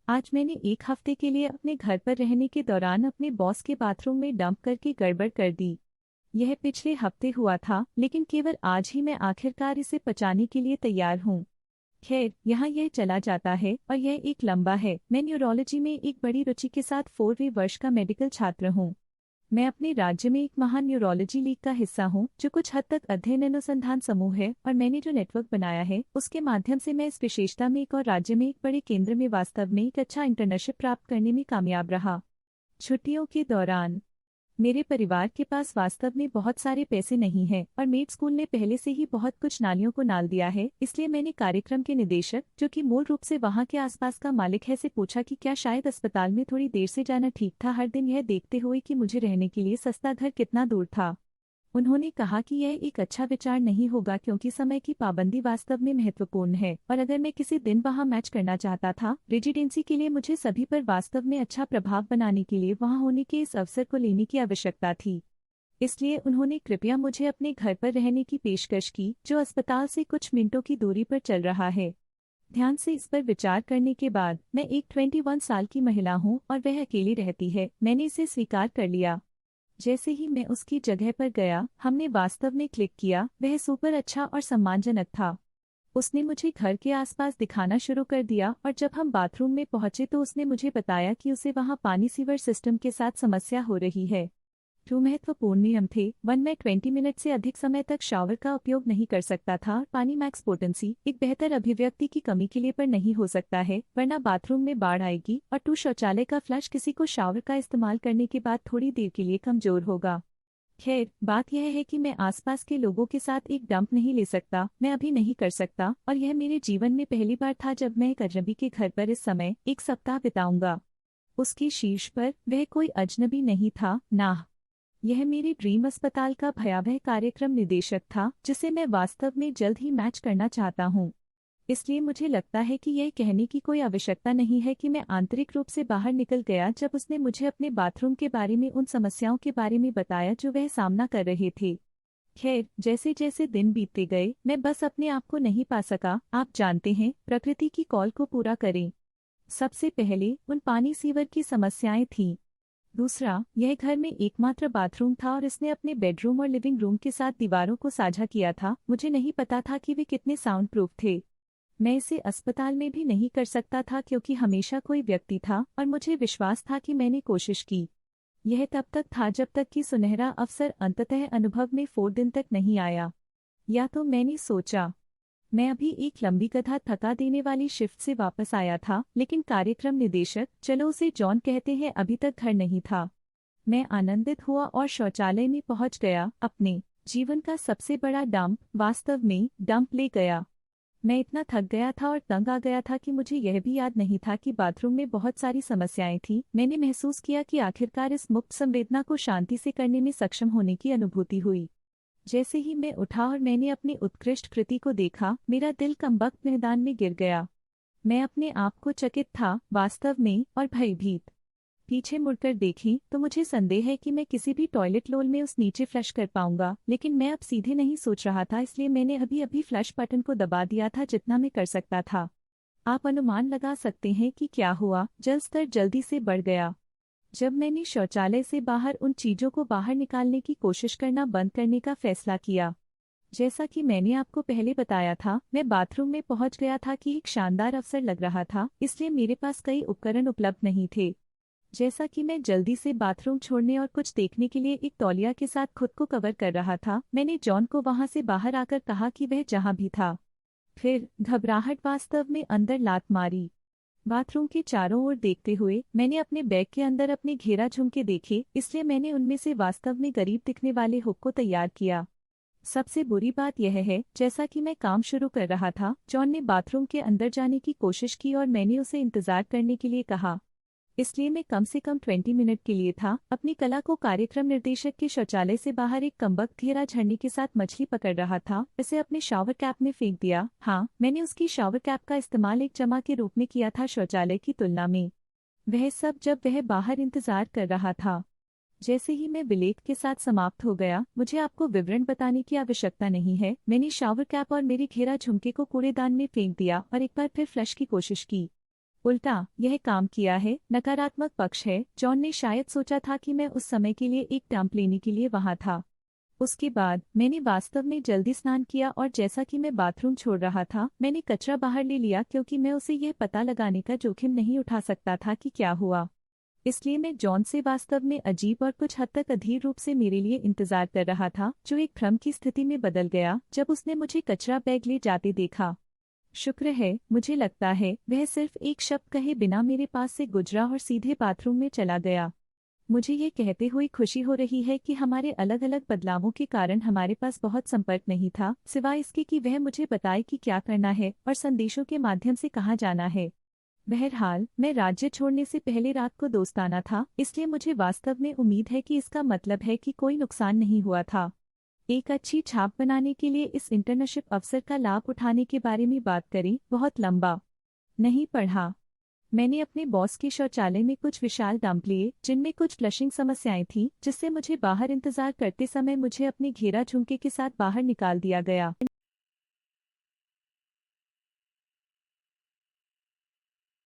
आज मैंने एक हफ्ते के लिए अपने घर पर रहने के दौरान अपने बॉस के बाथरूम में डंप करके गड़बड़ कर दी। यह पिछले हफ्ते हुआ था, लेकिन केवल आज ही मैं आखिरकार इसे पचाने के लिए तैयार हूँ। खैर, यहाँ यह चला जाता है और यह एक लंबा है। मैं न्यूरोलॉजी में एक बड़ी रुचि के साथ 4वीं वर्ष का मेडिकल छात्र हूँ। मैं अपने राज्य में एक महान न्यूरोलॉजी लीग का हिस्सा हूँ, जो कुछ हद तक अध्ययन अनुसंधान समूह है, और मैंने जो नेटवर्क बनाया है उसके माध्यम से मैं इस विशेषता में एक और राज्य में एक बड़े केंद्र में वास्तव में एक अच्छा इंटर्नशिप प्राप्त करने में कामयाब रहा। छुट्टियों के दौरान मेरे परिवार के पास वास्तव में बहुत सारे पैसे नहीं हैं और मेड स्कूल ने पहले से ही बहुत कुछ नालियों को नाल दिया है। इसलिए मैंने कार्यक्रम के निदेशक, जो कि मूल रूप से वहां के आसपास का मालिक है, से पूछा कि क्या शायद अस्पताल में थोड़ी देर से जाना ठीक था, हर दिन यह देखते हुए कि मुझे रहने के लिए सस्ता घर कितना दूर था। उन्होंने कहा कि यह एक अच्छा विचार नहीं होगा क्योंकि समय की पाबंदी वास्तव में महत्वपूर्ण है, और अगर मैं किसी दिन वहां मैच करना चाहता था रेजिडेंसी के लिए, मुझे सभी पर वास्तव में अच्छा प्रभाव बनाने के लिए वहां होने के इस अवसर को लेने की आवश्यकता थी। इसलिए उन्होंने कृपया मुझे अपने घर पर रहने की पेशकश की, जो अस्पताल से कुछ मिनटों की दूरी पर चल रहा है। ध्यान से इस पर विचार करने के बाद, मैं एक 21 साल की महिला हूँ और वह अकेली रहती है। मैंने इसे स्वीकार कर लिया। जैसे ही मैं उसकी जगह पर गया, हमने वास्तव में क्लिक किया। वह सुपर अच्छा और सम्मानजनक था। उसने मुझे घर के आसपास दिखाना शुरू कर दिया, और जब हम बाथरूम में पहुंचे तो उसने मुझे बताया कि उसे वहां पानी सीवर सिस्टम के साथ समस्या हो रही है। 2 महत्वपूर्ण नियम थे। 1, मैं 20 मिनट से अधिक समय तक शावर का उपयोग नहीं कर सकता था। पानी मैक्स पोटेंसी एक बेहतर अभिव्यक्ति की कमी के लिए पर नहीं हो सकता है, वरना बाथरूम में बाढ़ आएगी। और 2, शौचालय का फ्लश किसी को शावर का इस्तेमाल करने के बाद थोड़ी देर के लिए कमजोर होगा। खैर, बात यह है कि मैं आसपास के लोगों के साथ एक डंप नहीं ले सकता, मैं अभी नहीं कर सकता, और यह मेरे जीवन में पहली बार था जब मैं एक अजनबी के घर पर इस समय एक सप्ताह बिताऊंगा। उसकी शीर्ष पर वह कोई अजनबी नहीं था, ना। यह मेरे ड्रीम अस्पताल का भयावह कार्यक्रम निदेशक था, जिसे मैं वास्तव में जल्द ही मैच करना चाहता हूँ। इसलिए मुझे लगता है कि यह कहने की कोई आवश्यकता नहीं है कि मैं आंतरिक रूप से बाहर निकल गया जब उसने मुझे अपने बाथरूम के बारे में उन समस्याओं के बारे में बताया जो वह सामना कर रहे थे। खैर, जैसे जैसे दिन बीतते गए, मैं बस अपने आप को नहीं पा सका। आप जानते हैं, प्रकृति की कॉल को पूरा करें। सबसे पहले उन पानी सीवर की समस्याएं थीं। दूसरा, यह घर में एकमात्र बाथरूम था और इसने अपने बेडरूम और लिविंग रूम के साथ दीवारों को साझा किया था। मुझे नहीं पता था कि वे कितने साउंड प्रूफ थे। मैं इसे अस्पताल में भी नहीं कर सकता था क्योंकि हमेशा कोई व्यक्ति था, और मुझे विश्वास था कि मैंने कोशिश की। यह तब तक था जब तक कि सुनहरा अवसर अंततः अनुभव में 4 दिन तक नहीं आया। या तो मैंने सोचा, मैं अभी एक लंबी कथा थका देने वाली शिफ्ट से वापस आया था, लेकिन कार्यक्रम निदेशक, चलो उसे जॉन कहते हैं, अभी तक घर नहीं था। मैं आनंदित हुआ और शौचालय में पहुंच गया, अपने जीवन का सबसे बड़ा डंप, वास्तव में डंप ले गया। मैं इतना थक गया था और तंग आ गया था कि मुझे यह भी याद नहीं था कि बाथरूम में बहुत सारी समस्याएं थीं। मैंने महसूस किया कि आखिरकार इस मुक्त संवेदना को शांति से करने में सक्षम होने की अनुभूति हुई। जैसे ही मैं उठा और मैंने अपनी उत्कृष्ट कृति को देखा, मेरा दिल कमबख्त मैदान में गिर गया। मैं अपने आप को चकित था, वास्तव में, और भयभीत। पीछे मुड़कर देखी तो मुझे संदेह है कि मैं किसी भी टॉयलेट रोल में उस नीचे फ्लश कर पाऊंगा, लेकिन मैं अब सीधे नहीं सोच रहा था, इसलिए मैंने अभी अभी फ्लश बटन को दबा दिया था जितना मैं कर सकता था। आप अनुमान लगा सकते हैं कि क्या हुआ। जल स्तर जल्दी से बढ़ गया। जब मैंने शौचालय से बाहर उन चीजों को बाहर निकालने की कोशिश करना बंद करने का फैसला किया। जैसा कि मैंने आपको पहले बताया था, मैं बाथरूम में पहुंच गया था कि एक शानदार अवसर लग रहा था, इसलिए मेरे पास कई उपकरण उपलब्ध नहीं थे। जैसा कि मैं जल्दी से बाथरूम छोड़ने और कुछ देखने के लिए एक तौलिया के साथ खुद को कवर कर रहा था, मैंने जॉन को वहां से बाहर आकर कहा कि वह जहां भी था। फिर घबराहट वास्तव में अंदर लात मारी। बाथरूम के चारों ओर देखते हुए मैंने अपने बैग के अंदर अपने घेरा झुमके देखे, इसलिए मैंने उनमें से वास्तव में गरीब दिखने वाले हुक को तैयार किया। सबसे बुरी बात यह है, जैसा कि मैं काम शुरू कर रहा था, जॉन ने बाथरूम के अंदर जाने की कोशिश की और मैंने उसे इंतजार करने के लिए कहा। इसलिए मैं कम से कम 20 मिनट के लिए था, अपनी कला को कार्यक्रम निर्देशक के शौचालय से बाहर एक कमबख्त घेरा झरने के साथ मछली पकड़ रहा था, इसे अपने शावर कैप में फेंक दिया। हाँ, मैंने उसकी शावर कैप का इस्तेमाल एक जमा के रूप में किया था शौचालय की तुलना में। वह सब जब वह बाहर इंतजार कर रहा था। जैसे ही मैं विलेख के साथ समाप्त हो गया, मुझे आपको विवरण बताने की आवश्यकता नहीं है, मैंने शावर कैप और मेरे घेरा झुमके को कूड़ेदान में फेंक दिया और एक बार फिर फ्लश की कोशिश की। उल्टा यह काम किया है। नकारात्मक पक्ष है, जॉन ने शायद सोचा था कि मैं उस समय के लिए एक डंप लेने के लिए वहां था। उसके बाद मैंने वास्तव में जल्दी स्नान किया और जैसा कि मैं बाथरूम छोड़ रहा था, मैंने कचरा बाहर ले लिया क्योंकि मैं उसे यह पता लगाने का जोखिम नहीं उठा सकता था कि क्या हुआ। इसलिए मैं जॉन से वास्तव में अजीब और कुछ हद तक अधीर रूप से मेरे लिए इंतजार कर रहा था, जो एक भ्रम की स्थिति में बदल गया जब उसने मुझे कचरा बैग ले जाते देखा। शुक्र है, मुझे लगता है वह सिर्फ एक शब्द कहे बिना मेरे पास से गुजरा और सीधे बाथरूम में चला गया। मुझे ये कहते हुए खुशी हो रही है कि हमारे अलग अलग बदलावों के कारण हमारे पास बहुत संपर्क नहीं था, सिवाय इसके कि वह मुझे बताए कि क्या करना है और संदेशों के माध्यम से कहाँ जाना है। बहरहाल, मैं राज्य छोड़ने से पहले रात को दोस्ताना था, इसलिए मुझे वास्तव में उम्मीद है कि इसका मतलब है कि कोई नुकसान नहीं हुआ था। एक अच्छी छाप बनाने के लिए इस इंटर्नशिप अवसर का लाभ उठाने के बारे में बात करें। बहुत लंबा नहीं पढ़ा। मैंने अपने बॉस के शौचालय में कुछ विशाल डंप लिए, जिनमें कुछ फ्लशिंग समस्याएं थीं, जिससे मुझे बाहर इंतजार करते समय मुझे अपने घेरा झुमके के साथ बाहर निकाल दिया गया।